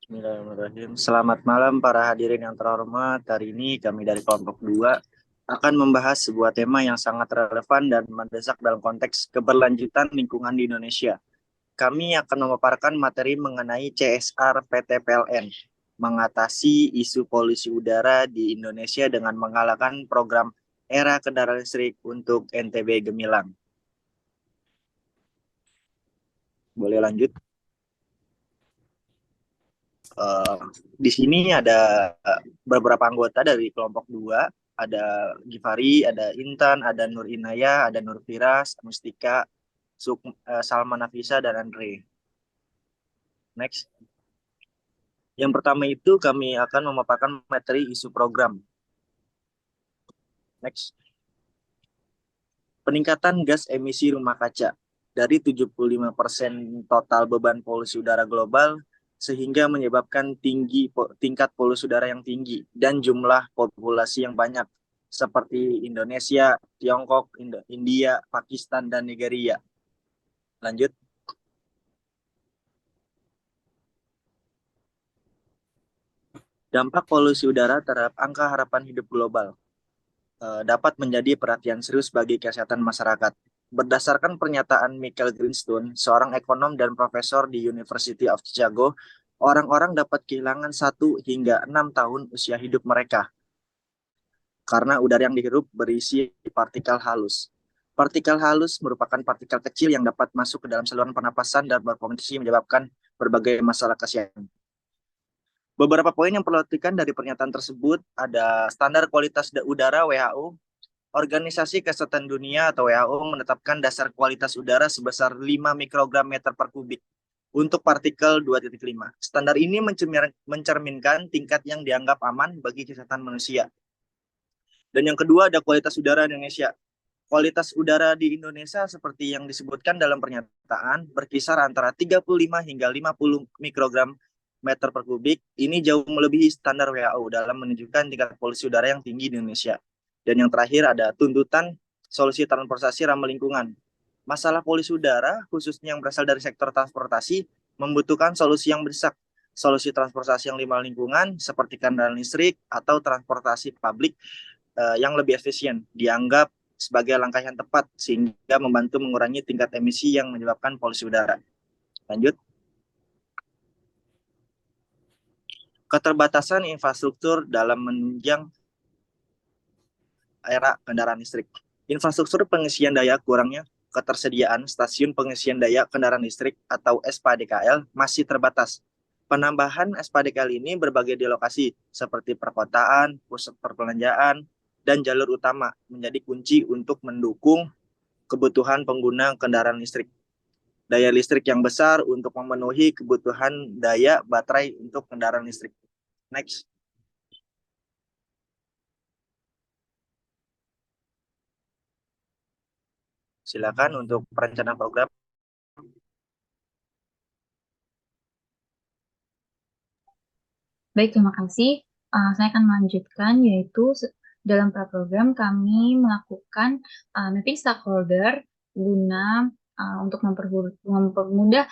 Bismillahirrahmanirrahim. Selamat malam para hadirin yang terhormat. Hari ini kami dari kelompok 2 akan membahas sebuah tema yang sangat relevan dan mendesak dalam konteks keberlanjutan lingkungan di Indonesia. Kami akan memaparkan materi mengenai CSR PT PLN, mengatasi isu polusi udara di Indonesia dengan mengalahkan program era kendaraan listrik untuk NTB Gemilang. Boleh lanjut? Uh, di sini ada beberapa anggota dari kelompok 2, ada Givari, ada Intan, ada Nur Inaya, ada Nur Firas, Mustika, Salma Nafisa, dan Andre. Next. Yang pertama itu kami akan memaparkan materi isu program. Next. Peningkatan gas emisi rumah kaca dari 75% total beban polusi udara global sehingga menyebabkan tingkat polusi udara yang tinggi dan jumlah populasi yang banyak seperti Indonesia, Tiongkok, India, Pakistan, dan Nigeria. Lanjut. Dampak polusi udara terhadap angka harapan hidup global dapat menjadi perhatian serius bagi kesehatan masyarakat. Berdasarkan pernyataan Michael Greenstone, seorang ekonom dan profesor di University of Chicago, orang-orang dapat kehilangan 1 hingga 6 tahun usia hidup mereka karena udara yang dihirup berisi partikel halus. Partikel halus merupakan partikel kecil yang dapat masuk ke dalam saluran pernapasan dan berpotensi menyebabkan berbagai masalah kesehatan. Beberapa poin yang perlu diperhatikan dari pernyataan tersebut ada standar kualitas udara WHO. Organisasi Kesehatan Dunia atau WHO menetapkan dasar kualitas udara sebesar 5 mikrogram meter per kubik untuk partikel 2.5. Standar ini mencerminkan tingkat yang dianggap aman bagi kesehatan manusia. Dan yang kedua ada kualitas udara Indonesia. Kualitas udara di Indonesia seperti yang disebutkan dalam pernyataan berkisar antara 35 hingga 50 mikrogram meter per kubik. Ini jauh melebihi standar WHO dalam menunjukkan tingkat polusi udara yang tinggi di Indonesia. Dan yang terakhir ada tuntutan solusi transportasi ramah lingkungan. Masalah polusi udara, khususnya yang berasal dari sektor transportasi, membutuhkan solusi yang mendesak. Solusi transportasi yang ramah lingkungan seperti kendaraan listrik atau transportasi publik yang lebih efisien dianggap sebagai langkah yang tepat sehingga membantu mengurangi tingkat emisi yang menyebabkan polusi udara. Lanjut. Keterbatasan infrastruktur dalam menunjang era kendaraan listrik. Infrastruktur pengisian daya kurangnya ketersediaan stasiun pengisian daya kendaraan listrik atau SPDKL masih terbatas. Penambahan SPDKL ini berbagai di lokasi seperti perkotaan, pusat perbelanjaan, dan jalur utama menjadi kunci untuk mendukung kebutuhan pengguna kendaraan listrik. Daya listrik yang besar untuk memenuhi kebutuhan daya baterai untuk kendaraan listrik. Next. Silakan untuk perencanaan program. Baik, terima kasih. Saya akan melanjutkan, yaitu dalam program kami melakukan mapping stakeholder guna untuk mempermudah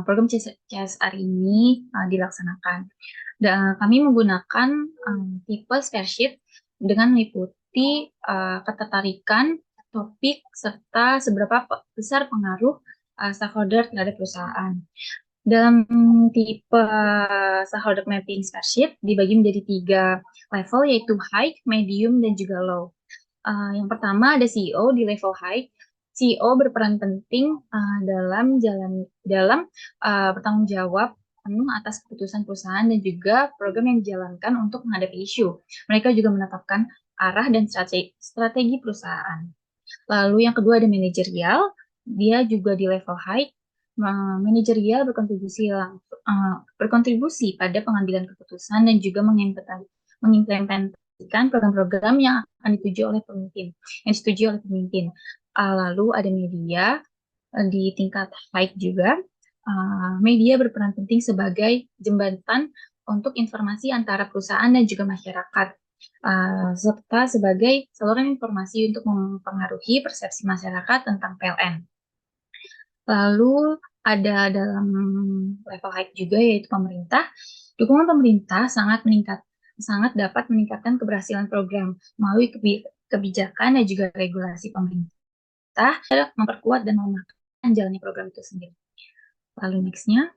program CSR ini dilaksanakan. Dan kami menggunakan tipe Spaceship dengan meliputi ketertarikan topik serta seberapa besar pengaruh stakeholder terhadap perusahaan. Dalam tipe stakeholder mapping Spaceship dibagi menjadi 3 level, yaitu high, medium, dan juga low. Yang pertama ada CEO di level high. CEO berperan penting dalam bertanggung jawab penuh atas keputusan perusahaan dan juga program yang dijalankan untuk menghadapi isu. Mereka juga menetapkan arah dan strategi perusahaan. Lalu yang kedua ada manajerial. Dia juga di level high. Manajerial berkontribusi pada pengambilan keputusan dan juga mengimplementasikan program-program yang akan disetujui oleh pemimpin. Lalu ada media di tingkat high juga. Media berperan penting sebagai jembatan untuk informasi antara perusahaan dan juga masyarakat, serta sebagai saluran informasi untuk mempengaruhi persepsi masyarakat tentang PLN. Lalu ada dalam level high juga, yaitu pemerintah. Dukungan pemerintah sangat dapat meningkatkan keberhasilan program melalui kebijakan dan juga regulasi pemerintah memperkuat dan memaknai jalannya program itu sendiri. Lalu nextnya,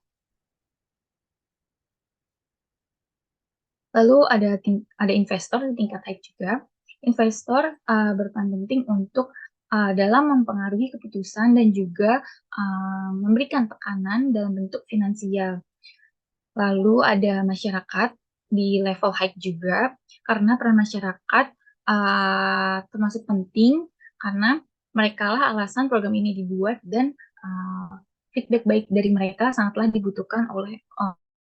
lalu ada investor di tingkat high juga. Investor berperan penting untuk dalam mempengaruhi keputusan dan juga memberikan tekanan dalam bentuk finansial. Lalu ada masyarakat di level high juga, karena peran masyarakat termasuk penting karena mereka lah alasan program ini dibuat dan feedback baik dari mereka sangatlah dibutuhkan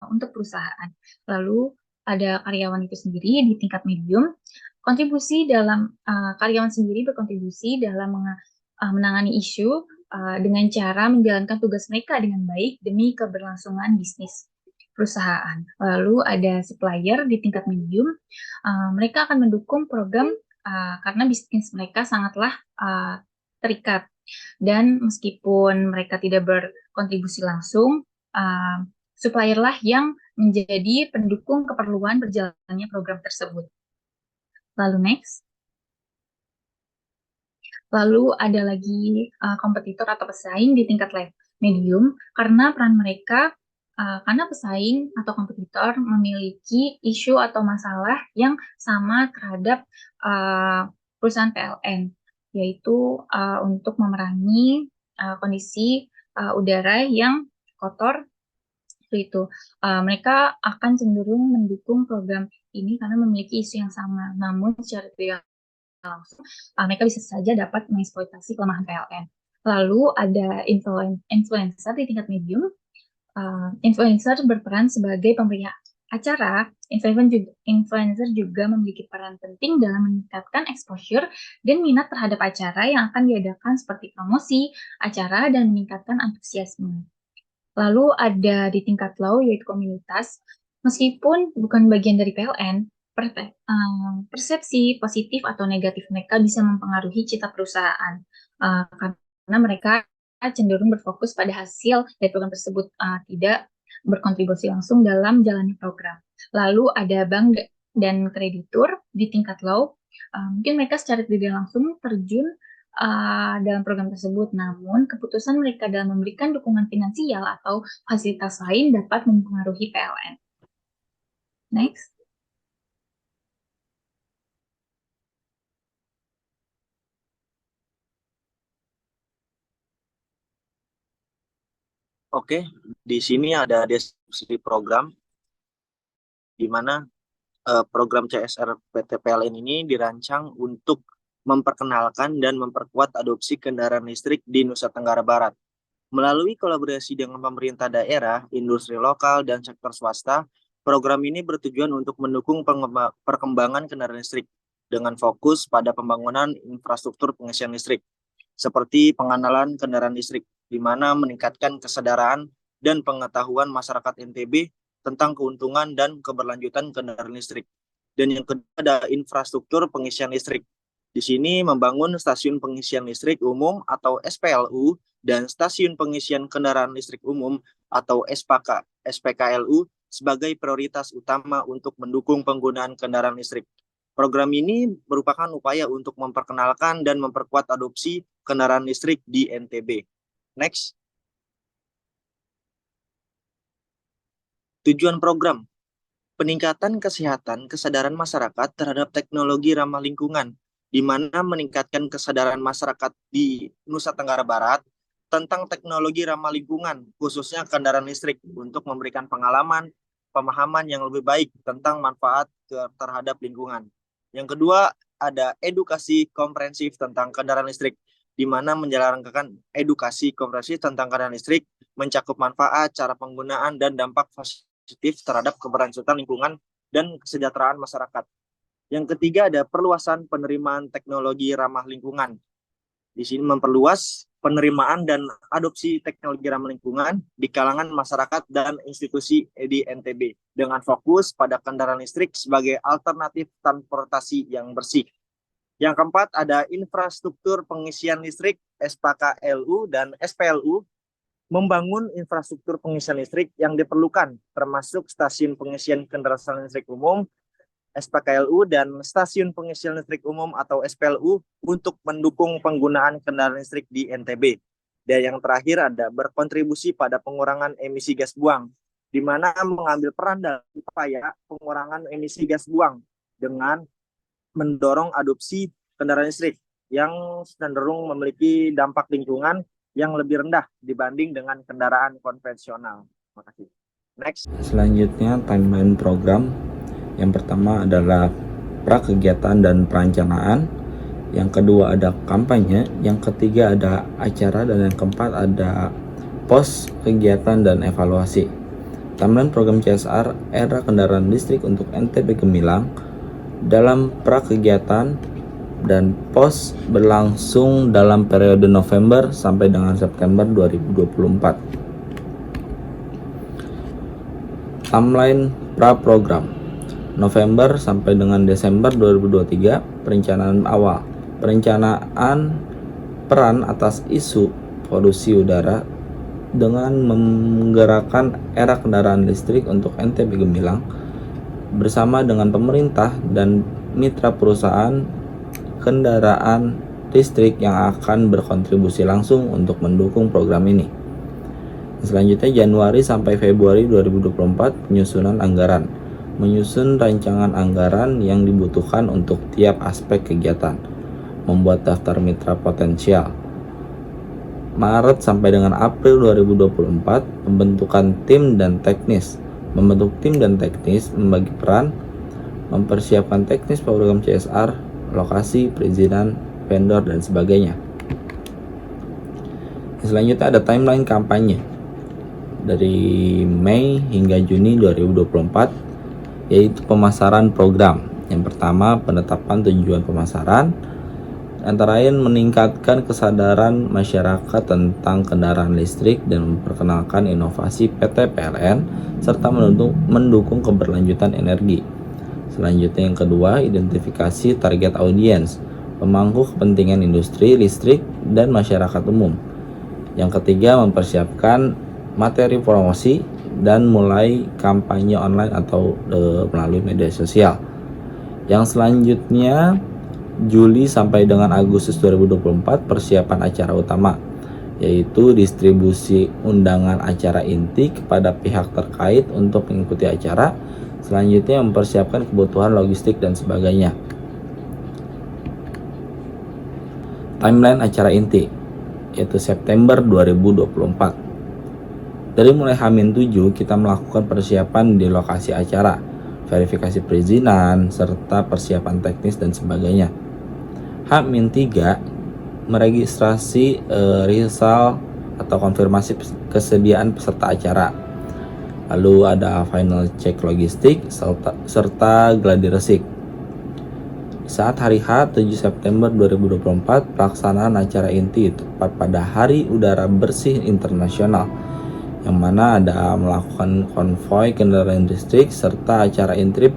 untuk perusahaan. Lalu ada karyawan itu sendiri di tingkat medium. Karyawan sendiri berkontribusi dalam menangani isu dengan cara menjalankan tugas mereka dengan baik demi keberlangsungan bisnis perusahaan. Lalu ada supplier di tingkat medium. Mereka akan mendukung program karena bisnis mereka sangatlah terikat. Dan meskipun mereka tidak berkontribusi langsung, supplier lah yang menjadi pendukung keperluan berjalannya program tersebut. Lalu next. Lalu ada lagi kompetitor atau pesaing di tingkat medium, karena peran mereka karena pesaing atau kompetitor memiliki isu atau masalah yang sama terhadap perusahaan PLN, yaitu untuk memerangi kondisi udara yang kotor. Itu mereka akan cenderung mendukung program ini karena memiliki isu yang sama. Namun secara tidak langsung mereka bisa saja dapat mengeksploitasi kelemahan PLN. Lalu ada influencer di tingkat medium. Influencer berperan sebagai pemberi acara. Influencer juga memiliki peran penting dalam meningkatkan exposure dan minat terhadap acara yang akan diadakan seperti promosi acara dan meningkatkan antusiasme. Lalu ada di tingkat low, yaitu komunitas. Meskipun bukan bagian dari PLN, persepsi positif atau negatif mereka bisa mempengaruhi citra perusahaan karena mereka cenderung berfokus pada hasil dari program tersebut, tidak berkontribusi langsung dalam jalannya program. Lalu ada bank dan kreditur di tingkat low. Mungkin mereka secara tidak langsung terjun dalam program tersebut, namun keputusan mereka dalam memberikan dukungan finansial atau fasilitas lain dapat mempengaruhi PLN. Next. Oke, di sini ada deskripsi program di mana program CSR PT PLN ini dirancang untuk memperkenalkan dan memperkuat adopsi kendaraan listrik di Nusa Tenggara Barat. Melalui kolaborasi dengan pemerintah daerah, industri lokal, dan sektor swasta, program ini bertujuan untuk mendukung perkembangan kendaraan listrik dengan fokus pada pembangunan infrastruktur pengisian listrik, seperti pengenalan kendaraan listrik, di mana meningkatkan kesadaran dan pengetahuan masyarakat NTB tentang keuntungan dan keberlanjutan kendaraan listrik. Dan yang kedua ada infrastruktur pengisian listrik. Di sini membangun stasiun pengisian listrik umum atau SPLU dan stasiun pengisian kendaraan listrik umum atau SPKLU sebagai prioritas utama untuk mendukung penggunaan kendaraan listrik. Program ini merupakan upaya untuk memperkenalkan dan memperkuat adopsi kendaraan listrik di NTB. Next. Tujuan program: peningkatan kesadaran masyarakat terhadap teknologi ramah lingkungan, di mana meningkatkan kesadaran masyarakat di Nusa Tenggara Barat tentang teknologi ramah lingkungan, khususnya kendaraan listrik, untuk memberikan pemahaman yang lebih baik tentang manfaat terhadap lingkungan. Yang kedua, ada edukasi komprehensif tentang kendaraan listrik, di mana menjalankan edukasi komprehensif tentang kendaraan listrik, mencakup manfaat, cara penggunaan, dan dampak positif terhadap keberlangsungan lingkungan dan kesejahteraan masyarakat. Yang ketiga ada perluasan penerimaan teknologi ramah lingkungan. Di sini memperluas penerimaan dan adopsi teknologi ramah lingkungan di kalangan masyarakat dan institusi di NTB dengan fokus pada kendaraan listrik sebagai alternatif transportasi yang bersih. Yang keempat ada infrastruktur pengisian listrik SPKLU dan SPLU, membangun infrastruktur pengisian listrik yang diperlukan, termasuk stasiun pengisian kendaraan listrik umum, SPKLU, dan stasiun pengisian listrik umum atau SPLU untuk mendukung penggunaan kendaraan listrik di NTB. Dan yang terakhir ada berkontribusi pada pengurangan emisi gas buang, di mana mengambil peran dalam upaya pengurangan emisi gas buang dengan mendorong adopsi kendaraan listrik yang cenderung memiliki dampak lingkungan yang lebih rendah dibanding dengan kendaraan konvensional. Terima kasih. Next. Selanjutnya timeline program. Yang pertama adalah pra-kegiatan dan perencanaan. Yang kedua ada kampanye. Yang ketiga ada acara. Dan yang keempat ada pos kegiatan dan evaluasi. Timeline program CSR era kendaraan listrik untuk NTB Gemilang dalam pra-kegiatan dan pos berlangsung dalam periode November sampai dengan September 2024. Timeline pra-program November sampai dengan Desember 2023. Perencanaan awal, perencanaan peran atas isu polusi udara dengan menggerakkan era kendaraan listrik untuk NTB Gemilang bersama dengan pemerintah dan mitra perusahaan kendaraan listrik yang akan berkontribusi langsung untuk mendukung program ini. Selanjutnya Januari sampai Februari 2024 penyusunan anggaran. Menyusun rancangan anggaran yang dibutuhkan untuk tiap aspek kegiatan. Membuat daftar mitra potensial. Maret sampai dengan April 2024 pembentukan tim dan teknis. Membentuk tim dan teknis, membagi peran, mempersiapkan teknis program CSR, lokasi, perizinan, vendor, dan sebagainya. Selanjutnya ada timeline kampanye dari Mei hingga Juni 2024, yaitu pemasaran program. Yang pertama, penetapan tujuan pemasaran, antara lain meningkatkan kesadaran masyarakat tentang kendaraan listrik dan memperkenalkan inovasi PT PLN serta mendukung keberlanjutan energi. Selanjutnya yang kedua, identifikasi target audiens, pemangku kepentingan industri listrik dan masyarakat umum. Yang ketiga, mempersiapkan materi promosi dan mulai kampanye online atau melalui media sosial. Yang selanjutnya, Juli sampai dengan Agustus 2024 persiapan acara utama, yaitu distribusi undangan acara inti kepada pihak terkait untuk mengikuti acara. Selanjutnya mempersiapkan kebutuhan logistik dan sebagainya. Timeline acara inti yaitu September 2024. Dari mulai H-7 kita melakukan persiapan di lokasi acara, verifikasi perizinan, serta persiapan teknis dan sebagainya. H-3 meregistrasi risal atau konfirmasi kesediaan peserta acara. Lalu ada final check logistik serta gladi resik. Saat hari H 7 September 2024 pelaksanaan acara inti tepat pada Hari Udara Bersih Internasional, yang mana ada melakukan konvoi kendaraan listrik serta acara inti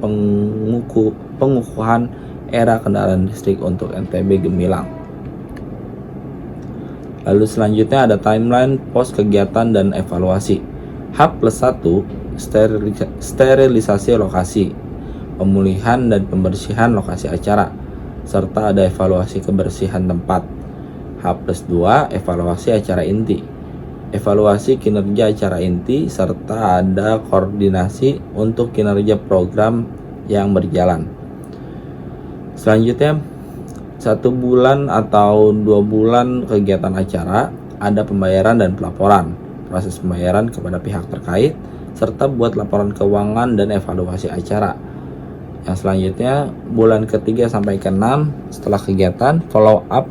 pengukuhan era kendaraan listrik untuk NTB Gemilang. Lalu selanjutnya ada timeline pos kegiatan dan evaluasi. H+1 sterilisasi lokasi, pemulihan dan pembersihan lokasi acara, serta ada evaluasi kebersihan tempat. H+2 evaluasi acara inti, evaluasi kinerja acara inti, serta ada koordinasi untuk kinerja program yang berjalan. Selanjutnya 1 bulan atau 2 bulan kegiatan acara, ada pembayaran dan pelaporan, proses pembayaran kepada pihak terkait, serta buat laporan keuangan dan evaluasi acara. Yang selanjutnya bulan ketiga sampai ke-6 setelah kegiatan, follow up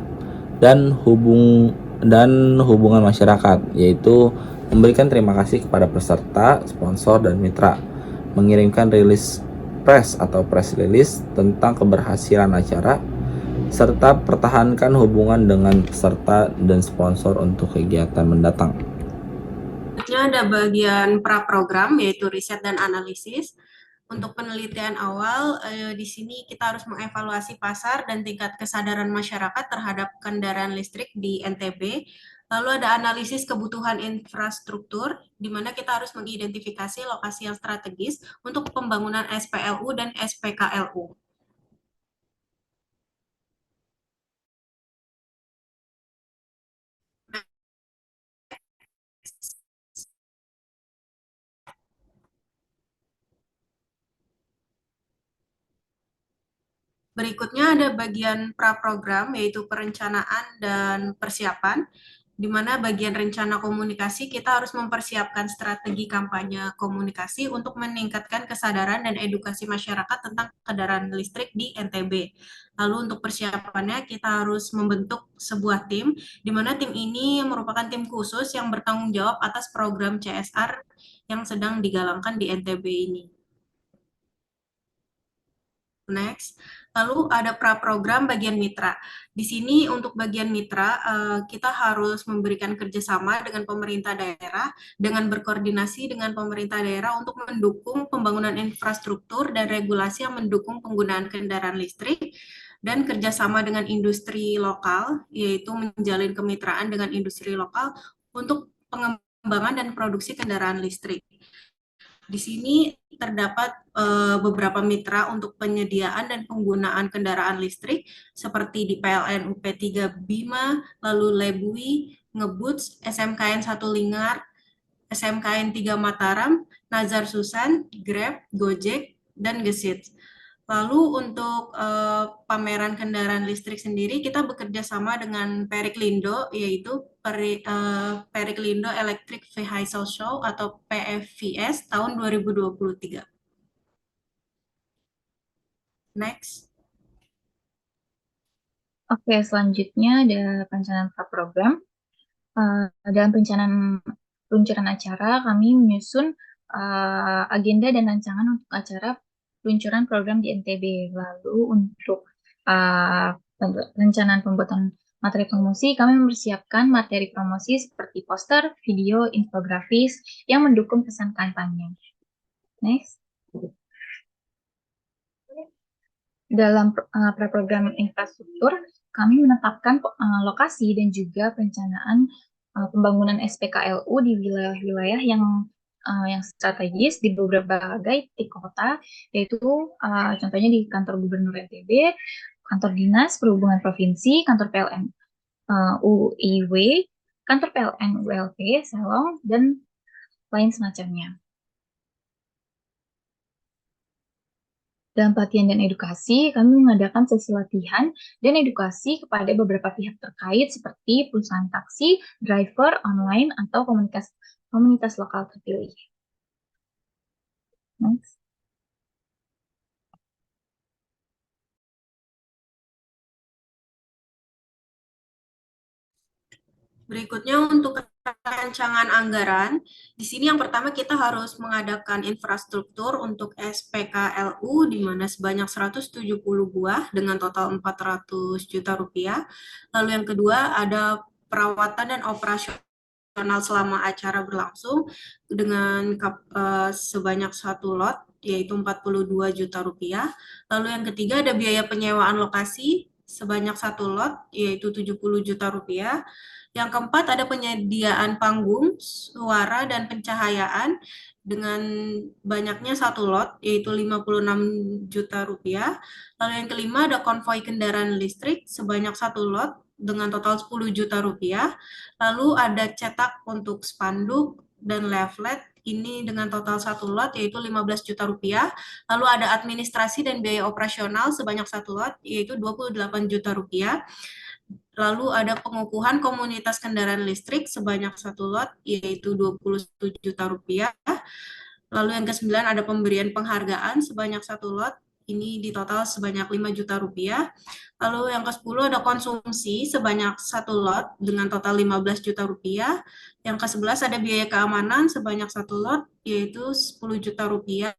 dan hubungan masyarakat, yaitu memberikan terima kasih kepada peserta, sponsor, dan mitra, mengirimkan rilis press atau press release tentang keberhasilan acara, serta pertahankan hubungan dengan peserta dan sponsor untuk kegiatan mendatang. Selanjutnya ada bagian pra-program, yaitu riset dan analisis. Untuk penelitian awal, di sini kita harus mengevaluasi pasar dan tingkat kesadaran masyarakat terhadap kendaraan listrik di NTB. Lalu ada analisis kebutuhan infrastruktur, di mana kita harus mengidentifikasi lokasi yang strategis untuk pembangunan SPLU dan SPKLU. Berikutnya ada bagian praprogram, yaitu perencanaan dan persiapan, di mana bagian rencana komunikasi kita harus mempersiapkan strategi kampanye komunikasi untuk meningkatkan kesadaran dan edukasi masyarakat tentang kendaraan listrik di NTB. Lalu untuk persiapannya kita harus membentuk sebuah tim, di mana tim ini merupakan tim khusus yang bertanggung jawab atas program CSR yang sedang digalangkan di NTB ini. Next. Lalu ada praprogram bagian mitra. Di sini untuk bagian mitra, kita harus memberikan kerjasama dengan pemerintah daerah, dengan berkoordinasi dengan pemerintah daerah untuk mendukung pembangunan infrastruktur dan regulasi yang mendukung penggunaan kendaraan listrik, dan kerjasama dengan industri lokal, yaitu menjalin kemitraan dengan industri lokal untuk pengembangan dan produksi kendaraan listrik. Di sini terdapat beberapa mitra untuk penyediaan dan penggunaan kendaraan listrik seperti di PLN UP3 Bima, lalu Lebui, Ngebuts, SMKN 1 Lingar, SMKN 3 Mataram, Nazar Susan, Grab, Gojek, dan Gesit. Lalu untuk pameran kendaraan listrik sendiri, kita bekerja sama dengan Periklindo, yaitu Periklindo Electric Vehicle Show atau PEVS tahun 2023. Next. Oke, selanjutnya ada perencanaan program. Dalam peluncuran acara, kami menyusun agenda dan rancangan untuk acara peluncuran program di NTB. Lalu untuk perencanaan pembuatan materi promosi, kami mempersiapkan materi promosi seperti poster, video, infografis yang mendukung pesan kampanye. Next. Dalam praprogram infrastruktur, kami menetapkan lokasi dan juga perencanaan pembangunan SPKLU di wilayah-wilayah yang strategis di beberapa titik kota, yaitu contohnya di kantor Gubernur NTB, kantor Dinas Perhubungan Provinsi, kantor PLN UIW, kantor PLN ULP, Selong, dan lain semacamnya. Dalam pelatihan dan edukasi, kami mengadakan sesi latihan dan edukasi kepada beberapa pihak terkait seperti perusahaan taksi, driver, online, atau komunitas lokal terpilih. Next. Berikutnya untuk rancangan anggaran, di sini yang pertama kita harus mengadakan infrastruktur untuk SPKLU di mana sebanyak 170 buah dengan total 400 juta rupiah. Lalu yang kedua ada perawatan dan operasional selama acara berlangsung dengan sebanyak 1 lot yaitu 42 juta rupiah. Lalu yang ketiga ada biaya penyewaan lokasi sebanyak 1 lot yaitu 70 juta rupiah. Yang keempat ada penyediaan panggung, suara, dan pencahayaan dengan banyaknya 1 lot, yaitu 56 juta rupiah. Lalu yang kelima ada konvoi kendaraan listrik sebanyak 1 lot dengan total 10 juta rupiah. Lalu ada cetak untuk spanduk dan leaflet ini dengan total 1 lot yaitu 15 juta rupiah. Lalu ada administrasi dan biaya operasional sebanyak 1 lot yaitu 28 juta rupiah. Lalu ada pengukuhan komunitas kendaraan listrik sebanyak 1 lot, yaitu 21 juta rupiah. Lalu yang ke-9 ada pemberian penghargaan sebanyak 1 lot, ini di total sebanyak 5 juta rupiah. Lalu yang ke-10 ada konsumsi sebanyak 1 lot dengan total 15 juta rupiah. Yang ke-11 ada biaya keamanan sebanyak 1 lot, yaitu 10 juta rupiah.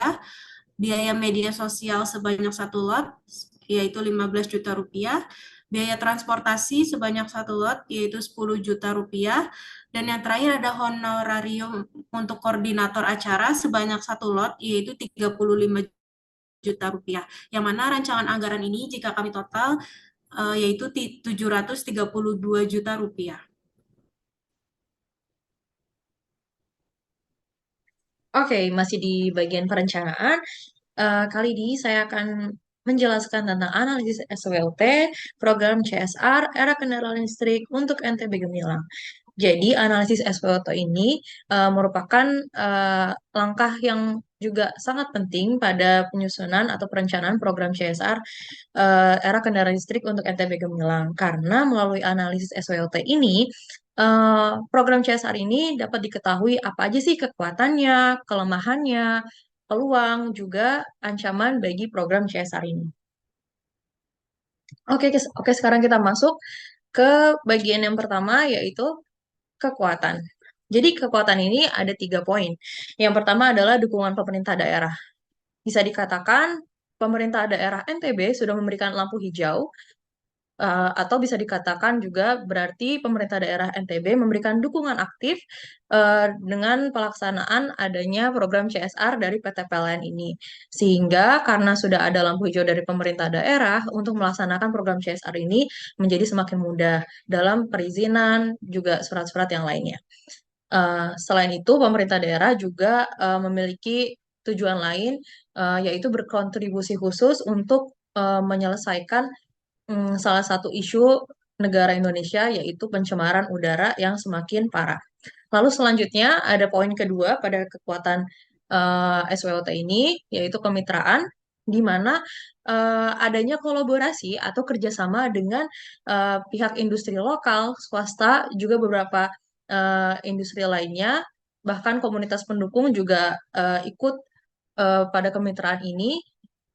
Biaya media sosial sebanyak 1 lot, yaitu 15 juta rupiah. Biaya transportasi sebanyak 1 lot, yaitu 10 juta rupiah. Dan yang terakhir ada honorarium untuk koordinator acara sebanyak 1 lot, yaitu 35 juta rupiah. Yang mana rancangan anggaran ini jika kami total, yaitu 732 juta rupiah. Oke, masih di bagian perencanaan. Kali ini saya akan menjelaskan tentang analisis SWOT, program CSR, era kendaraan listrik untuk NTB Gemilang. Jadi, analisis SWOT ini merupakan langkah yang juga sangat penting pada penyusunan atau perencanaan program CSR era kendaraan listrik untuk NTB Gemilang. Karena melalui analisis SWOT ini, program CSR ini dapat diketahui apa aja sih kekuatannya, kelemahannya, peluang, juga ancaman bagi program CSR ini. Oke, sekarang kita masuk ke bagian yang pertama, yaitu kekuatan. Jadi kekuatan ini ada 3 poin. Yang pertama adalah dukungan pemerintah daerah. Bisa dikatakan pemerintah daerah NTB sudah memberikan lampu hijau, atau bisa dikatakan juga berarti pemerintah daerah NTB memberikan dukungan aktif dengan pelaksanaan adanya program CSR dari PT PLN ini. Sehingga karena sudah ada lampu hijau dari pemerintah daerah untuk melaksanakan program CSR ini menjadi semakin mudah dalam perizinan juga surat-surat yang lainnya. Selain itu, pemerintah daerah juga memiliki tujuan lain, yaitu berkontribusi khusus untuk menyelesaikan salah satu isu negara Indonesia, yaitu pencemaran udara yang semakin parah. Lalu selanjutnya ada poin kedua pada kekuatan SWOT ini, yaitu kemitraan, di mana adanya kolaborasi atau kerjasama dengan pihak industri lokal, swasta, juga beberapa industri lainnya, bahkan komunitas pendukung juga ikut pada kemitraan ini,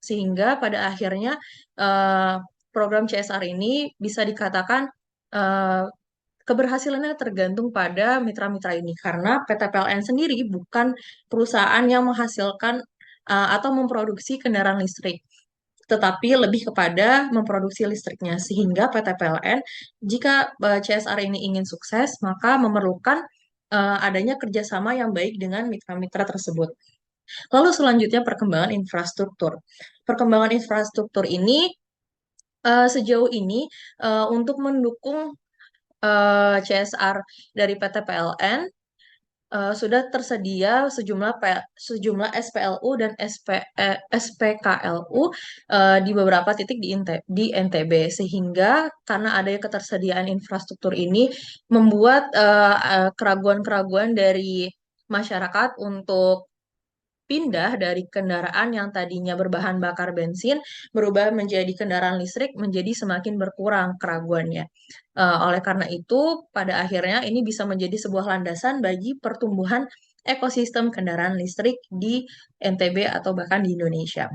sehingga pada akhirnya eh, program CSR ini bisa dikatakan eh, keberhasilannya tergantung pada mitra-mitra ini, karena PT PLN sendiri bukan perusahaan yang menghasilkan atau memproduksi kendaraan listrik, tetapi lebih kepada memproduksi listriknya. Sehingga PT PLN, jika CSR ini ingin sukses, maka memerlukan adanya kerjasama yang baik dengan mitra-mitra tersebut. Lalu selanjutnya perkembangan infrastruktur. Perkembangan infrastruktur ini sejauh ini untuk mendukung CSR dari PT PLN sudah tersedia sejumlah SPLU dan SPKLU di beberapa titik di NTB, sehingga karena adanya ketersediaan infrastruktur ini membuat keraguan-keraguan dari masyarakat untuk pindah dari kendaraan yang tadinya berbahan bakar bensin berubah menjadi kendaraan listrik menjadi semakin berkurang keraguannya. Oleh karena itu, pada akhirnya ini bisa menjadi sebuah landasan bagi pertumbuhan ekosistem kendaraan listrik di NTB atau bahkan di Indonesia.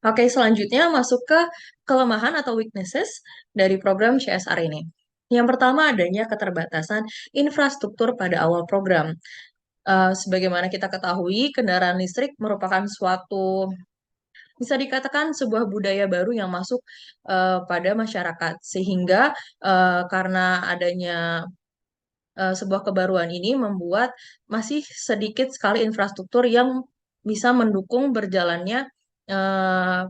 Oke, selanjutnya masuk ke kelemahan atau weaknesses dari program CSR ini. Yang pertama adanya keterbatasan infrastruktur pada awal program. Sebagaimana kita ketahui, kendaraan listrik merupakan suatu, bisa dikatakan sebuah budaya baru yang masuk pada masyarakat, sehingga karena adanya sebuah kebaruan ini membuat masih sedikit sekali infrastruktur yang bisa mendukung berjalannya eh,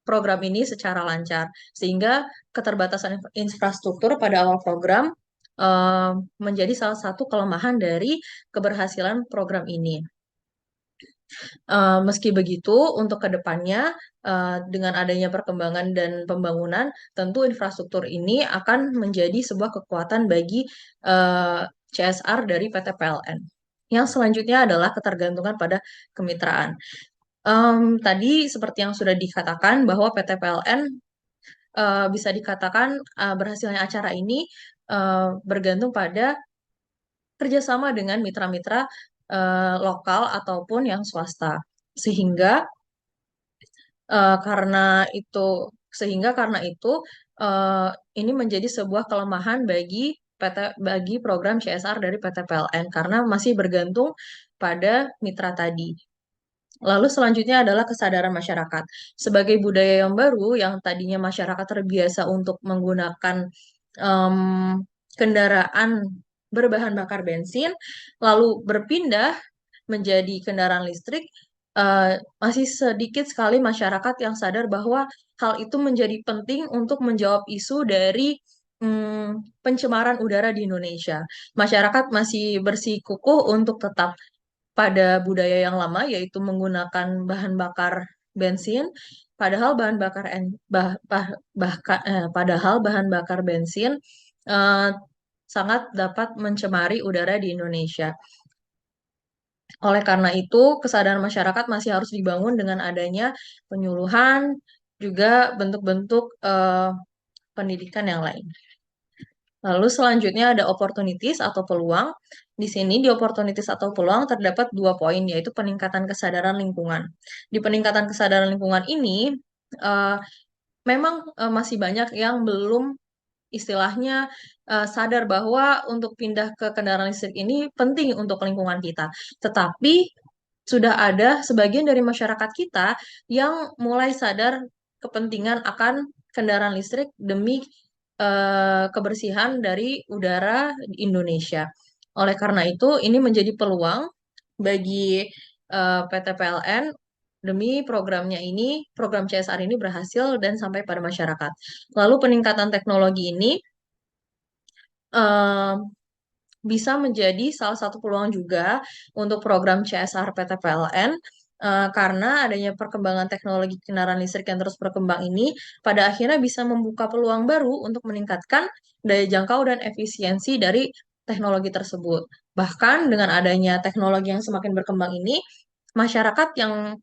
program ini secara lancar, sehingga keterbatasan infrastruktur pada awal program eh, menjadi salah satu kelemahan dari keberhasilan program ini. Meski begitu, untuk kedepannya, dengan adanya perkembangan dan pembangunan, tentu infrastruktur ini akan menjadi sebuah kekuatan bagi CSR dari PT PLN. Yang selanjutnya adalah ketergantungan pada kemitraan. Tadi seperti yang sudah dikatakan bahwa PT PLN bisa dikatakan berhasilnya acara ini bergantung pada kerjasama dengan mitra-mitra lokal ataupun yang swasta. Sehingga karena itu eh, ini menjadi sebuah kelemahan bagi program CSR dari PT PLN karena masih bergantung pada mitra tadi. Lalu selanjutnya adalah kesadaran masyarakat. Sebagai budaya yang baru yang tadinya masyarakat terbiasa untuk menggunakan em, kendaraan berbahan bakar bensin, lalu berpindah menjadi kendaraan listrik, masih sedikit sekali masyarakat yang sadar bahwa hal itu menjadi penting untuk menjawab isu dari pencemaran udara di Indonesia. Masyarakat masih bersikukuh untuk tetap pada budaya yang lama, yaitu menggunakan bahan bakar bensin, padahal bahan bakar padahal bahan bakar bensin eh, sangat dapat mencemari udara di Indonesia. Oleh karena itu, kesadaran masyarakat masih harus dibangun dengan adanya penyuluhan, juga bentuk-bentuk pendidikan yang lain. Lalu selanjutnya ada opportunities atau peluang. Di sini di opportunities atau peluang terdapat 2 poin, yaitu peningkatan kesadaran lingkungan. Di peningkatan kesadaran lingkungan ini, eh, memang masih banyak yang belum istilahnya sadar bahwa untuk pindah ke kendaraan listrik ini penting untuk lingkungan kita. Tetapi sudah ada sebagian dari masyarakat kita yang mulai sadar kepentingan akan kendaraan listrik demi kebersihan dari udara di Indonesia. Oleh karena itu, ini menjadi peluang bagi PT PLN demi programnya ini, program CSR ini berhasil dan sampai pada masyarakat. Lalu peningkatan teknologi ini eh, bisa menjadi salah satu peluang juga untuk program CSR PT PLN karena adanya perkembangan teknologi kendaraan listrik yang terus berkembang ini pada akhirnya bisa membuka peluang baru untuk meningkatkan daya jangkau dan efisiensi dari teknologi tersebut. Bahkan dengan adanya teknologi yang semakin berkembang ini, masyarakat yang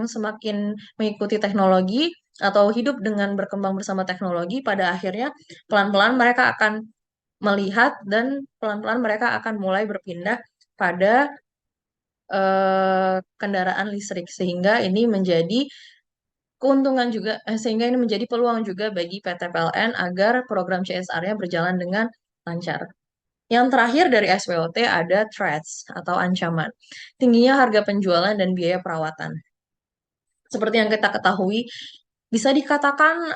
semakin mengikuti teknologi atau hidup dengan berkembang bersama teknologi, pada akhirnya pelan-pelan mereka akan melihat dan pelan-pelan mereka akan mulai berpindah pada kendaraan listrik sehingga ini menjadi keuntungan juga sehingga ini menjadi peluang juga bagi PT PLN agar program CSR-nya berjalan dengan lancar. Yang terakhir dari SWOT ada threats atau ancaman. Tingginya harga penjualan dan biaya perawatan. Seperti yang kita ketahui, bisa dikatakan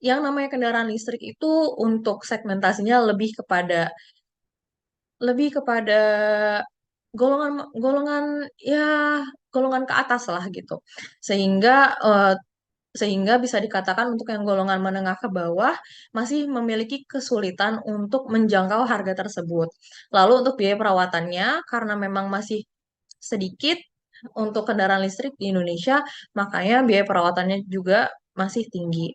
yang namanya kendaraan listrik itu untuk segmentasinya lebih kepada golongan golongan ya golongan ke atas lah gitu. Sehingga eh, sehingga bisa dikatakan untuk yang golongan menengah ke bawah masih memiliki kesulitan untuk menjangkau harga tersebut. Lalu untuk biaya perawatannya karena memang masih sedikit untuk kendaraan listrik di Indonesia, makanya biaya perawatannya juga masih tinggi.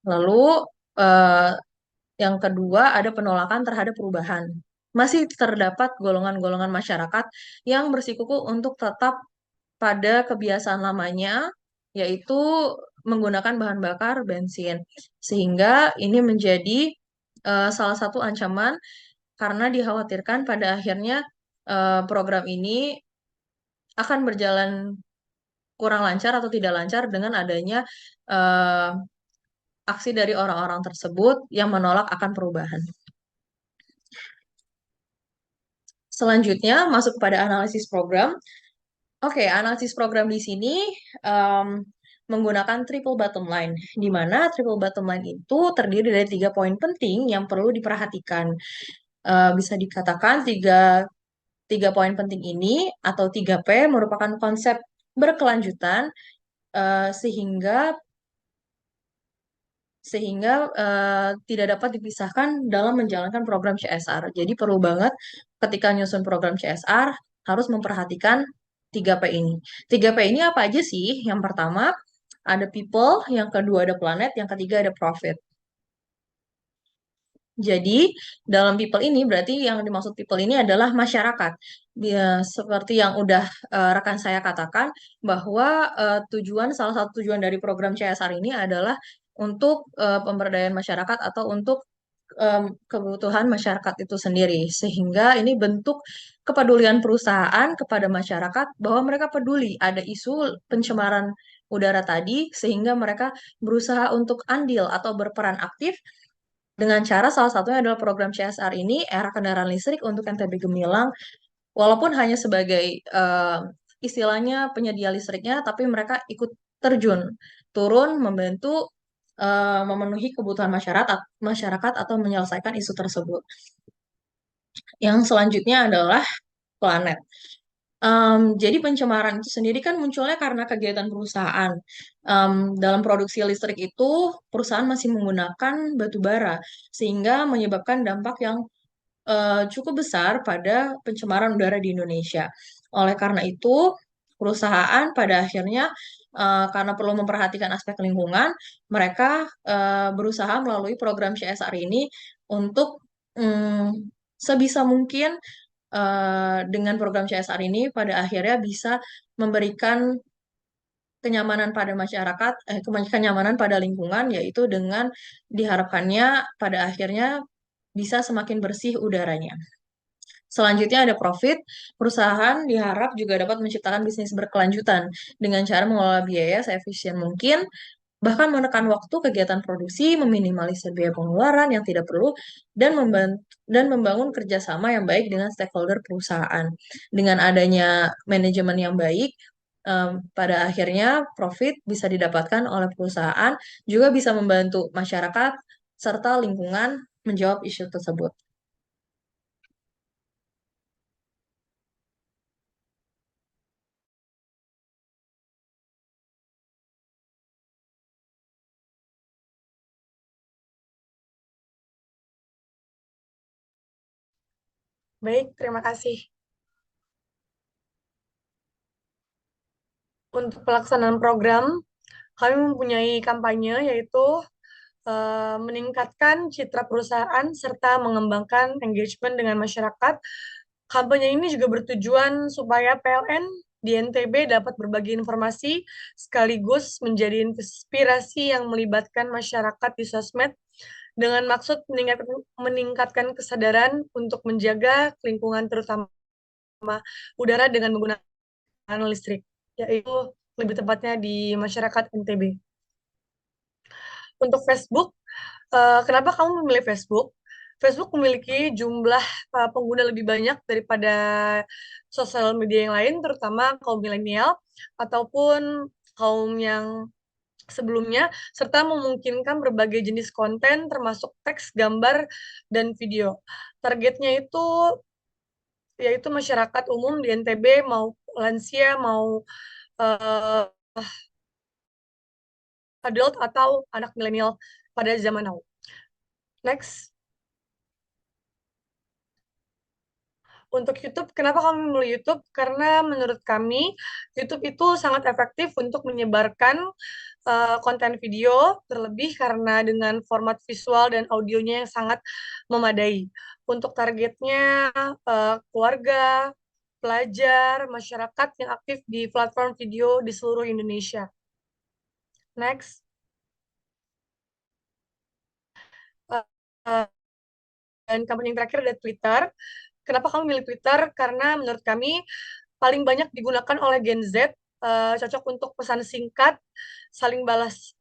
Lalu eh, yang kedua ada penolakan terhadap perubahan. Masih terdapat golongan-golongan masyarakat yang bersikuku untuk tetap pada kebiasaan lamanya, yaitu menggunakan bahan bakar bensin. Sehingga ini menjadi salah satu ancaman karena dikhawatirkan pada akhirnya program ini akan berjalan kurang lancar atau tidak lancar dengan adanya eh, aksi dari orang-orang tersebut yang menolak akan perubahan. Selanjutnya masuk pada analisis program. Oke, analisis program di sini em, menggunakan triple bottom line, di mana triple bottom line itu terdiri dari 3 poin penting yang perlu diperhatikan. Bisa dikatakan tiga poin penting ini atau 3P merupakan konsep berkelanjutan sehingga sehingga tidak dapat dipisahkan dalam menjalankan program CSR. Jadi perlu banget ketika nyusun program CSR harus memperhatikan 3P ini. 3P ini apa aja sih? Yang pertama ada people, yang kedua ada planet, yang ketiga ada profit. Jadi, dalam people ini berarti yang dimaksud people ini adalah masyarakat. Seperti yang udah rekan saya katakan, bahwa salah satu tujuan dari program CSR ini adalah untuk pemberdayaan masyarakat atau untuk kebutuhan masyarakat itu sendiri. Sehingga ini bentuk kepedulian perusahaan kepada masyarakat bahwa mereka peduli ada isu pencemaran udara tadi, sehingga mereka berusaha untuk andil atau berperan aktif dengan cara salah satunya adalah program CSR ini, era kendaraan listrik untuk NTB Gemilang, walaupun hanya sebagai istilahnya penyedia listriknya, tapi mereka ikut terjun, turun, membantu memenuhi kebutuhan masyarakat atau menyelesaikan isu tersebut. Yang selanjutnya adalah planet. Jadi pencemaran itu sendiri kan munculnya karena kegiatan perusahaan. Dalam produksi listrik itu perusahaan masih menggunakan batu bara sehingga menyebabkan dampak yang cukup besar pada pencemaran udara di Indonesia. Oleh karena itu, perusahaan pada akhirnya karena perlu memperhatikan aspek lingkungan, mereka berusaha melalui program CSR ini untuk sebisa mungkin dengan program CSR ini pada akhirnya bisa memberikan kenyamanan pada masyarakat, kenyamanan pada lingkungan, yaitu dengan diharapkannya pada akhirnya bisa semakin bersih udaranya. Selanjutnya ada profit. Perusahaan diharap juga dapat menciptakan bisnis berkelanjutan dengan cara mengelola biaya seefisien mungkin, bahkan menekan waktu kegiatan produksi, meminimalisir biaya pengeluaran yang tidak perlu, dan membangun kerjasama yang baik dengan stakeholder perusahaan. Dengan adanya manajemen yang baik, pada akhirnya profit bisa didapatkan oleh perusahaan, juga bisa membantu masyarakat serta lingkungan menjawab isu tersebut. Baik, terima kasih. Untuk pelaksanaan program, kami mempunyai kampanye yaitu meningkatkan citra perusahaan serta mengembangkan engagement dengan masyarakat. Kampanye ini juga bertujuan supaya PLN di NTB dapat berbagi informasi sekaligus menjadi inspirasi yang melibatkan masyarakat di sosmed dengan maksud meningkatkan kesadaran untuk menjaga lingkungan terutama udara dengan menggunakan listrik, yaitu lebih tepatnya di masyarakat NTB. Untuk Facebook, kenapa kamu memilih Facebook? Facebook memiliki jumlah pengguna lebih banyak daripada sosial media yang lain, terutama kaum milenial ataupun kaum yang sebelumnya, serta memungkinkan berbagai jenis konten termasuk teks, gambar, dan video. Targetnya itu yaitu masyarakat umum di NTB, mau lansia, mau adult atau anak milenial pada zaman now. Next. Untuk YouTube, kenapa kami memilih YouTube? Karena menurut kami, YouTube itu sangat efektif untuk menyebarkan konten video, terlebih karena dengan format visual dan audionya yang sangat memadai. Untuk targetnya, keluarga, pelajar, masyarakat yang aktif di platform video di seluruh Indonesia. Next. Dan kampanye yang terakhir ada Twitter. Kenapa kami milih Twitter? Karena menurut kami paling banyak digunakan oleh Gen Z, cocok untuk pesan singkat, saling balas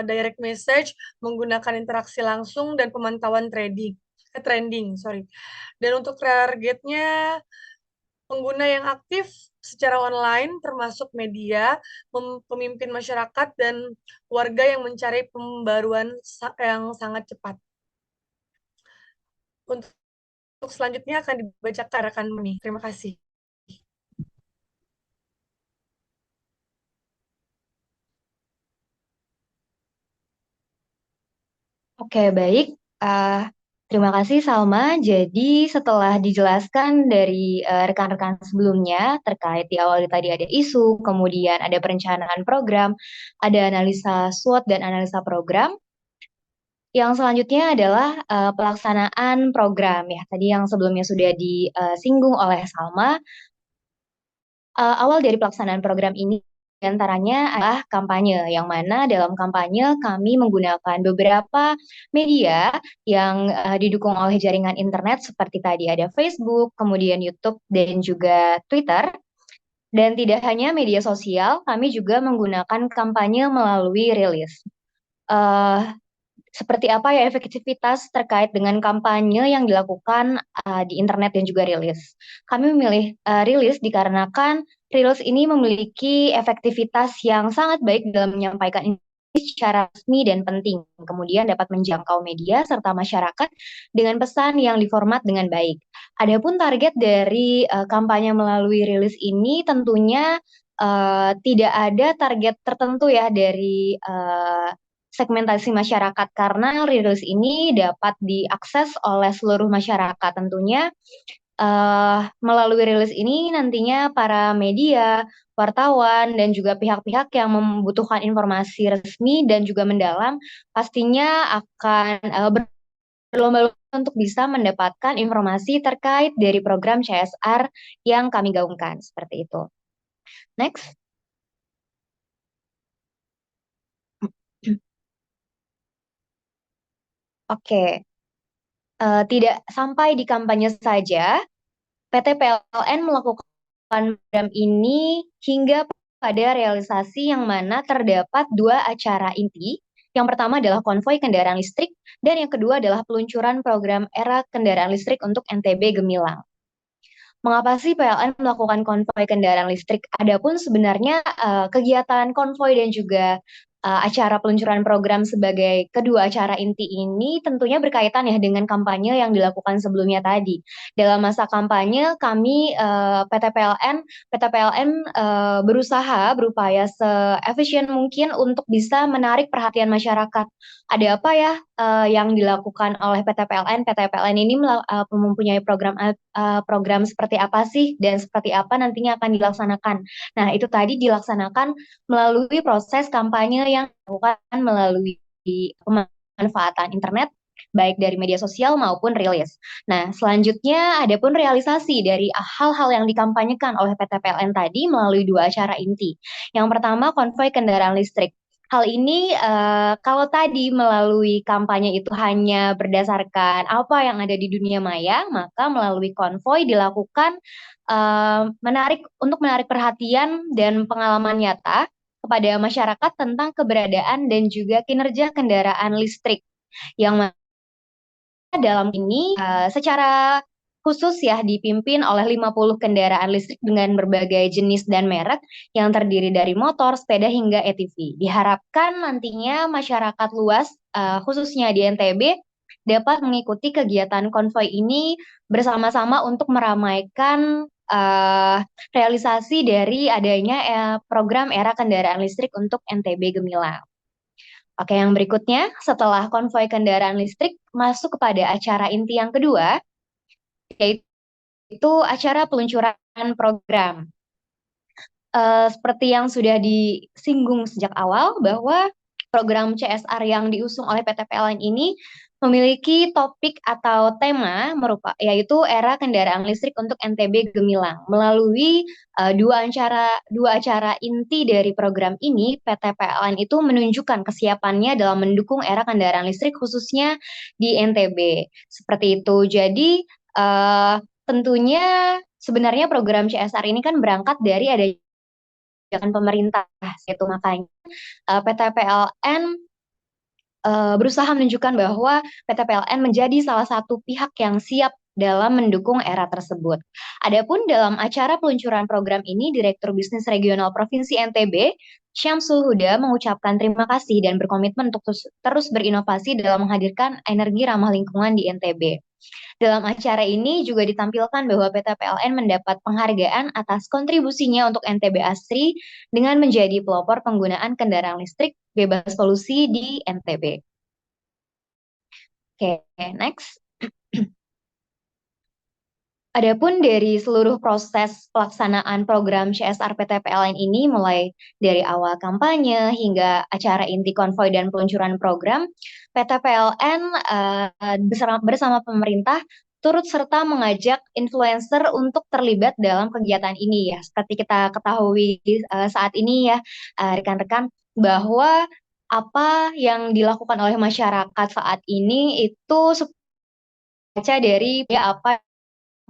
direct message, menggunakan interaksi langsung, dan pemantauan trending. Dan untuk targetnya, pengguna yang aktif secara online, termasuk media, pemimpin masyarakat, dan warga yang mencari pembaruan yang sangat cepat. Untuk selanjutnya akan dibacakan rekan Muni. Terima kasih. Oke, baik. Terima kasih, Salma. Jadi, setelah dijelaskan dari rekan-rekan sebelumnya terkait di awal tadi ada isu, kemudian ada perencanaan program, ada analisa SWOT dan analisa program. Yang selanjutnya adalah pelaksanaan program ya. Tadi yang sebelumnya sudah disinggung oleh Salma. Awal dari pelaksanaan program ini antaranya adalah kampanye, yang mana dalam kampanye kami menggunakan beberapa media yang didukung oleh jaringan internet seperti tadi ada Facebook, kemudian YouTube, dan juga Twitter. Dan tidak hanya media sosial, kami juga menggunakan kampanye melalui rilis. Seperti apa ya efektivitas terkait dengan kampanye yang dilakukan di internet dan juga rilis. Kami memilih rilis dikarenakan rilis ini memiliki efektivitas yang sangat baik dalam menyampaikan informasi secara resmi dan penting. Kemudian dapat menjangkau media serta masyarakat dengan pesan yang diformat dengan baik. Adapun target dari kampanye melalui rilis ini tentunya tidak ada target tertentu ya dari segmentasi masyarakat karena rilis ini dapat diakses oleh seluruh masyarakat. Tentunya melalui rilis ini nantinya para media, wartawan, dan juga pihak-pihak yang membutuhkan informasi resmi dan juga mendalam pastinya akan berlomba-lomba untuk bisa mendapatkan informasi terkait dari program CSR yang kami gaungkan. Seperti itu. Next. Oke. Tidak sampai di kampanye saja, PT PLN melakukan program ini hingga pada realisasi yang mana terdapat 2 acara inti. Yang pertama adalah konvoi kendaraan listrik, dan yang kedua adalah peluncuran program era kendaraan listrik untuk NTB Gemilang. Mengapa sih PLN melakukan konvoi kendaraan listrik? Adapun sebenarnya kegiatan konvoi dan juga acara peluncuran program sebagai kedua acara inti ini tentunya berkaitan ya dengan kampanye yang dilakukan sebelumnya tadi. Dalam masa kampanye kami PT PLN berusaha berupaya seefisien mungkin untuk bisa menarik perhatian masyarakat. Ada apa ya yang dilakukan oleh PT PLN? PT PLN ini mempunyai program seperti apa sih dan seperti apa nantinya akan dilaksanakan. Nah, itu tadi dilaksanakan melalui proses kampanye yang dilakukan melalui pemanfaatan internet, baik dari media sosial maupun rilis. Nah, selanjutnya ada pun realisasi dari hal-hal yang dikampanyekan oleh PT PLN tadi melalui 2 acara inti. Yang pertama, konvoi kendaraan listrik. Hal ini kalau tadi melalui kampanye itu hanya berdasarkan apa yang ada di dunia maya, maka melalui konvoi dilakukan untuk menarik perhatian dan pengalaman nyata kepada masyarakat tentang keberadaan dan juga kinerja kendaraan listrik yang dalam ini secara khusus ya dipimpin oleh 50 kendaraan listrik dengan berbagai jenis dan merek yang terdiri dari motor, sepeda hingga ATV. Diharapkan nantinya masyarakat luas khususnya di NTB dapat mengikuti kegiatan konvoi ini bersama-sama untuk meramaikan realisasi dari adanya program era kendaraan listrik untuk NTB Gemilang. Oke, yang berikutnya setelah konvoi kendaraan listrik masuk kepada acara inti yang kedua, yaitu acara peluncuran program. Seperti yang sudah disinggung sejak awal bahwa program CSR yang diusung oleh PT PLN ini memiliki topik atau tema yaitu era kendaraan listrik untuk NTB Gemilang. Melalui dua acara inti dari program ini, PT PLN itu menunjukkan kesiapannya dalam mendukung era kendaraan listrik khususnya di NTB. Seperti itu. Jadi tentunya sebenarnya program CSR ini kan berangkat dari adanya kebijakan pemerintah, itu makanya PT PLN berusaha menunjukkan bahwa PT PLN menjadi salah satu pihak yang siap dalam mendukung era tersebut. Adapun dalam acara peluncuran program ini, Direktur Bisnis Regional Provinsi NTB, Syamsul Huda, mengucapkan terima kasih dan berkomitmen untuk terus berinovasi dalam menghadirkan energi ramah lingkungan di NTB. Dalam acara ini juga ditampilkan bahwa PT PLN mendapat penghargaan atas kontribusinya untuk NTB Asri dengan menjadi pelopor penggunaan kendaraan listrik bebas polusi di NTB. Oke, next. Adapun dari seluruh proses pelaksanaan program CSR PT PLN ini mulai dari awal kampanye hingga acara inti konvoi dan peluncuran program, PT PLN bersama pemerintah turut serta mengajak influencer untuk terlibat dalam kegiatan ini ya. Seperti kita ketahui saat ini ya rekan-rekan bahwa apa yang dilakukan oleh masyarakat saat ini itu baca dari ya apa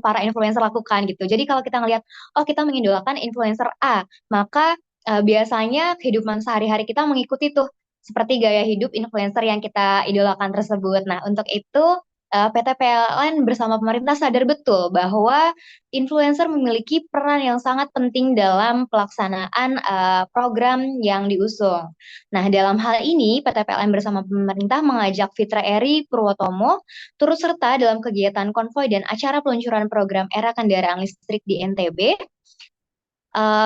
para influencer lakukan gitu. Jadi kalau kita ngelihat, oh kita mengidolakan influencer A, maka biasanya kehidupan sehari-hari kita mengikuti tuh seperti gaya hidup influencer yang kita idolakan tersebut. Nah, untuk itu PT PLN bersama pemerintah sadar betul bahwa influencer memiliki peran yang sangat penting dalam pelaksanaan program yang diusung. Nah, dalam hal ini PT PLN bersama pemerintah mengajak Fitra Eri Purwotomo turut serta dalam kegiatan konvoi dan acara peluncuran program era kendaraan listrik di NTB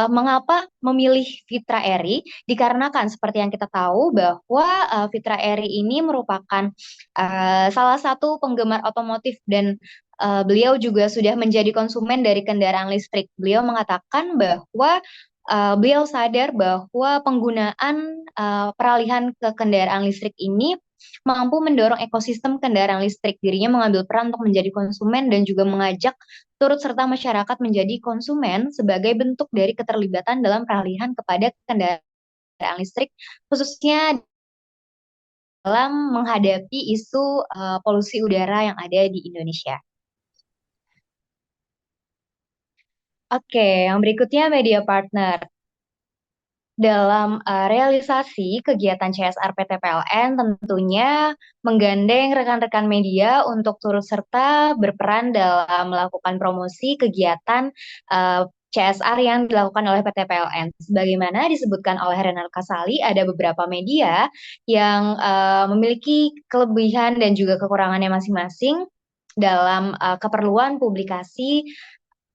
Mengapa memilih Fitra Eri? Dikarenakan seperti yang kita tahu bahwa Fitra Eri ini merupakan salah satu penggemar otomotif dan beliau juga sudah menjadi konsumen dari kendaraan listrik. Beliau mengatakan bahwa beliau sadar bahwa penggunaan peralihan ke kendaraan listrik ini mampu mendorong ekosistem kendaraan listrik. Dirinya mengambil peran untuk menjadi konsumen dan juga mengajak turut serta masyarakat menjadi konsumen sebagai bentuk dari keterlibatan dalam peralihan kepada kendaraan listrik, khususnya dalam menghadapi isu polusi udara yang ada di Indonesia. Oke, yang berikutnya media partner. Dalam realisasi kegiatan CSR PT PLN tentunya menggandeng rekan-rekan media untuk turut serta berperan dalam melakukan promosi kegiatan CSR yang dilakukan oleh PT PLN. Sebagaimana disebutkan oleh Renal Kasali, ada beberapa media yang memiliki kelebihan dan juga kekurangannya masing-masing dalam keperluan publikasi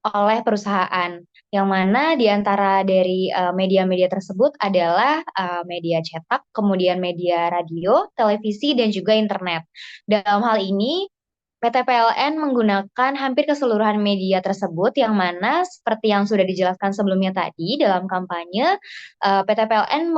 oleh perusahaan, yang mana di antara dari media-media tersebut adalah media cetak, kemudian media radio, televisi, dan juga internet. Dalam hal ini, PT PLN menggunakan hampir keseluruhan media tersebut, yang mana seperti yang sudah dijelaskan sebelumnya tadi dalam kampanye, PT PLN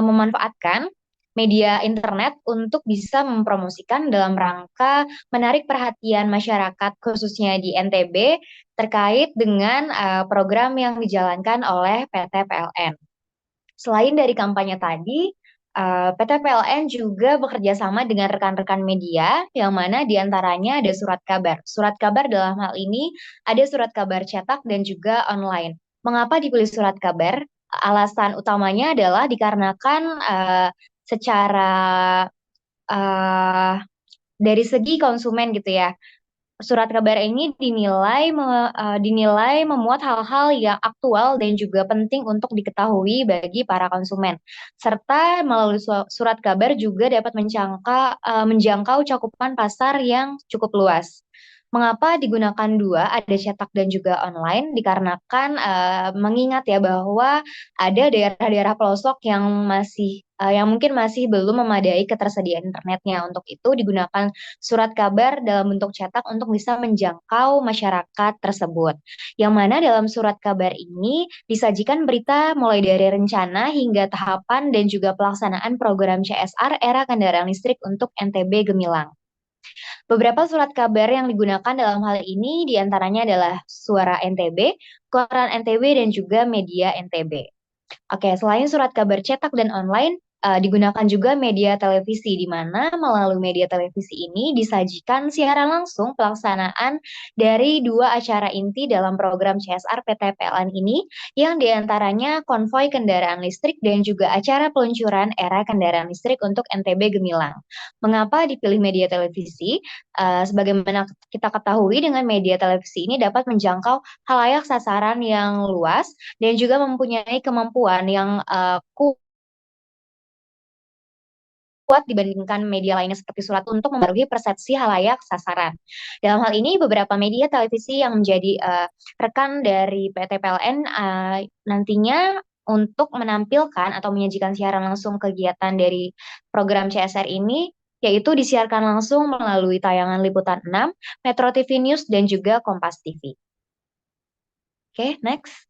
memanfaatkan media internet untuk bisa mempromosikan dalam rangka menarik perhatian masyarakat khususnya di NTB terkait dengan program yang dijalankan oleh PT PLN. Selain dari kampanye tadi, PT PLN juga bekerja sama dengan rekan-rekan media, yang mana diantaranya ada surat kabar. Surat kabar dalam hal ini ada surat kabar cetak dan juga online. Mengapa dipilih surat kabar? Alasan utamanya adalah dikarenakan secara dari segi konsumen gitu ya, surat kabar ini dinilai memuat hal-hal yang aktual dan juga penting untuk diketahui bagi para konsumen. Serta melalui surat kabar juga dapat menjangkau cakupan pasar yang cukup luas. Mengapa digunakan dua, ada cetak dan juga online? Dikarenakan mengingat ya bahwa ada daerah-daerah pelosok yang mungkin masih belum memadai ketersediaan internetnya. Untuk itu digunakan surat kabar dalam bentuk cetak untuk bisa menjangkau masyarakat tersebut. Yang mana dalam surat kabar ini disajikan berita mulai dari rencana hingga tahapan dan juga pelaksanaan program CSR era kendaraan listrik untuk NTB Gemilang. Beberapa surat kabar yang digunakan dalam hal ini diantaranya adalah Suara NTB, Koran NTB, dan juga Media NTB. Oke, selain surat kabar cetak dan online, digunakan juga media televisi, di mana melalui media televisi ini disajikan siaran langsung pelaksanaan dari dua acara inti dalam program CSR PT PLN ini, yang diantaranya konvoi kendaraan listrik dan juga acara peluncuran era kendaraan listrik untuk NTB Gemilang. Mengapa dipilih media televisi? Sebagaimana kita ketahui, dengan media televisi ini dapat menjangkau khalayak sasaran yang luas dan juga mempunyai kemampuan yang kuat dibandingkan media lainnya seperti surat untuk mempengaruhi persepsi halayak sasaran. Dalam hal ini, beberapa media televisi yang menjadi rekan dari PT PLN nantinya untuk menampilkan atau menyajikan siaran langsung kegiatan dari program CSR ini, yaitu disiarkan langsung melalui tayangan Liputan 6, Metro TV News, dan juga Kompas TV. Oke, next.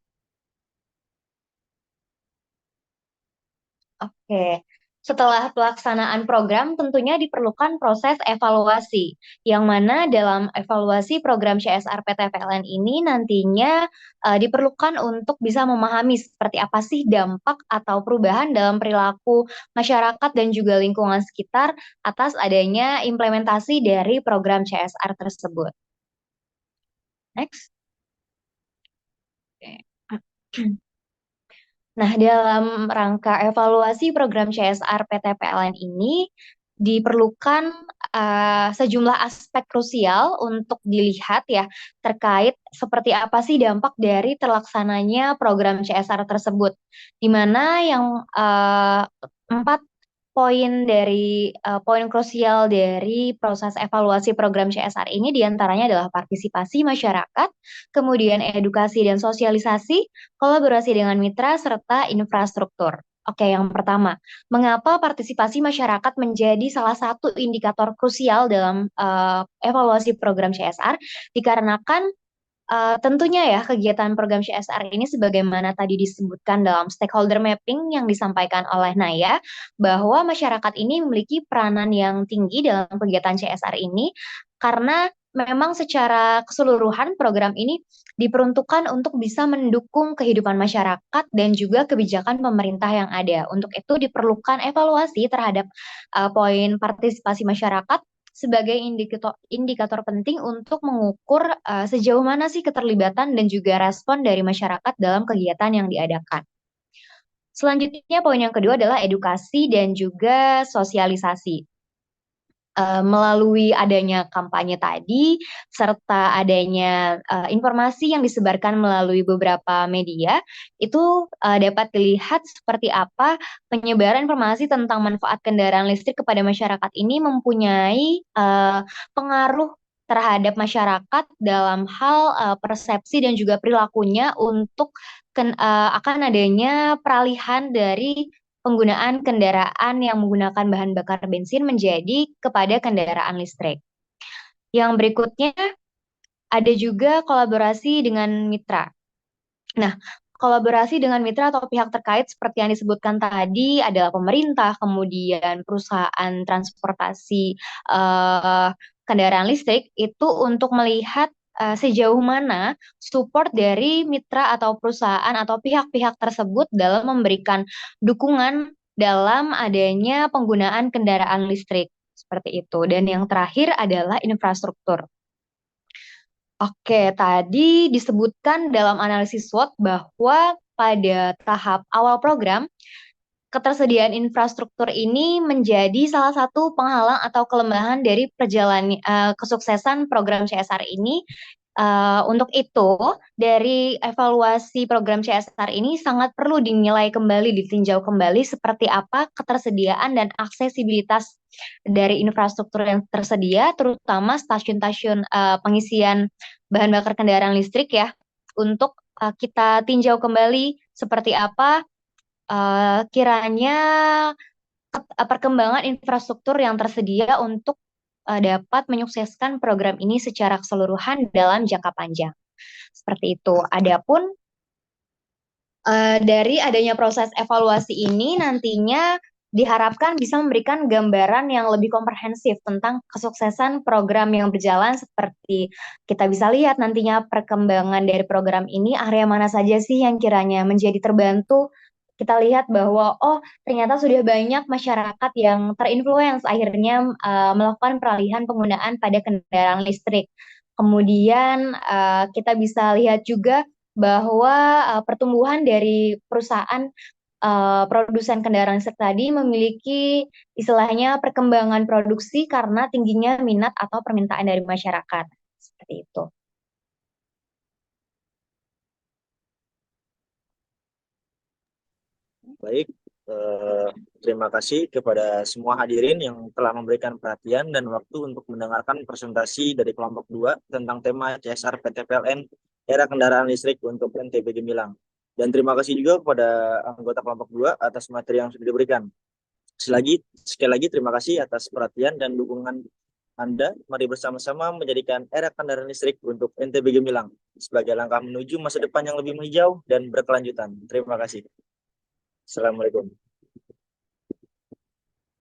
Oke, setelah pelaksanaan program tentunya diperlukan proses evaluasi, yang mana dalam evaluasi program CSR PT PLN ini nantinya diperlukan untuk bisa memahami seperti apa sih dampak atau perubahan dalam perilaku masyarakat dan juga lingkungan sekitar atas adanya implementasi dari program CSR tersebut. Next. Oke. Nah, dalam rangka evaluasi program CSR PT PLN ini diperlukan sejumlah aspek krusial untuk dilihat ya, terkait seperti apa sih dampak dari terlaksananya program CSR tersebut, di mana yang 4 poin krusial dari proses evaluasi program CSR ini diantaranya adalah partisipasi masyarakat, kemudian edukasi dan sosialisasi, kolaborasi dengan mitra, serta infrastruktur. Oke, yang pertama, mengapa partisipasi masyarakat menjadi salah satu indikator krusial dalam evaluasi program CSR? Dikarenakan tentunya ya kegiatan program CSR ini sebagaimana tadi disebutkan dalam stakeholder mapping yang disampaikan oleh Naya, bahwa masyarakat ini memiliki peranan yang tinggi dalam kegiatan CSR ini karena memang secara keseluruhan program ini diperuntukkan untuk bisa mendukung kehidupan masyarakat dan juga kebijakan pemerintah yang ada. Untuk itu diperlukan evaluasi terhadap poin partisipasi masyarakat sebagai indikator penting untuk mengukur sejauh mana sih keterlibatan dan juga respon dari masyarakat dalam kegiatan yang diadakan. Selanjutnya, poin yang kedua adalah edukasi dan juga sosialisasi. Melalui adanya kampanye tadi, serta adanya informasi yang disebarkan melalui beberapa media, itu dapat dilihat seperti apa penyebaran informasi tentang manfaat kendaraan listrik kepada masyarakat ini mempunyai pengaruh terhadap masyarakat dalam hal persepsi dan juga perilakunya untuk akan adanya peralihan dari penggunaan kendaraan yang menggunakan bahan bakar bensin menjadi kepada kendaraan listrik. Yang berikutnya ada juga kolaborasi dengan mitra. Nah, kolaborasi dengan mitra atau pihak terkait seperti yang disebutkan tadi adalah pemerintah, kemudian perusahaan transportasi kendaraan listrik itu untuk melihat sejauh mana support dari mitra atau perusahaan atau pihak-pihak tersebut dalam memberikan dukungan dalam adanya penggunaan kendaraan listrik seperti itu. Dan yang terakhir adalah infrastruktur. Oke, tadi disebutkan dalam analisis SWOT bahwa pada tahap awal program, ketersediaan infrastruktur ini menjadi salah satu penghalang atau kelemahan dari perjalanan kesuksesan program CSR ini. Untuk itu, dari evaluasi program CSR ini sangat perlu dinilai kembali, ditinjau kembali seperti apa ketersediaan dan aksesibilitas dari infrastruktur yang tersedia, terutama stasiun-stasiun pengisian bahan bakar kendaraan listrik ya, untuk kita tinjau kembali seperti apa kiranya perkembangan infrastruktur yang tersedia untuk dapat menyukseskan program ini secara keseluruhan dalam jangka panjang. Seperti itu. Adapun dari adanya proses evaluasi ini nantinya diharapkan bisa memberikan gambaran yang lebih komprehensif tentang kesuksesan program yang berjalan, seperti kita bisa lihat nantinya perkembangan dari program ini, area mana saja sih yang kiranya menjadi terbantu. Kita lihat bahwa ternyata sudah banyak masyarakat yang terinfluence akhirnya melakukan peralihan penggunaan pada kendaraan listrik. Kemudian kita bisa lihat juga bahwa pertumbuhan dari perusahaan produsen kendaraan listrik tadi memiliki istilahnya perkembangan produksi karena tingginya minat atau permintaan dari masyarakat. Seperti itu. Baik, terima kasih kepada semua hadirin yang telah memberikan perhatian dan waktu untuk mendengarkan presentasi dari kelompok 2 tentang tema CSR PT PLN Era Kendaraan Listrik untuk NTB Gemilang. Dan terima kasih juga kepada anggota kelompok 2 atas materi yang sudah diberikan. Sekali lagi terima kasih atas perhatian dan dukungan Anda. Mari bersama-sama menjadikan era kendaraan listrik untuk NTB Gemilang sebagai langkah menuju masa depan yang lebih hijau dan berkelanjutan. Terima kasih. Assalamualaikum.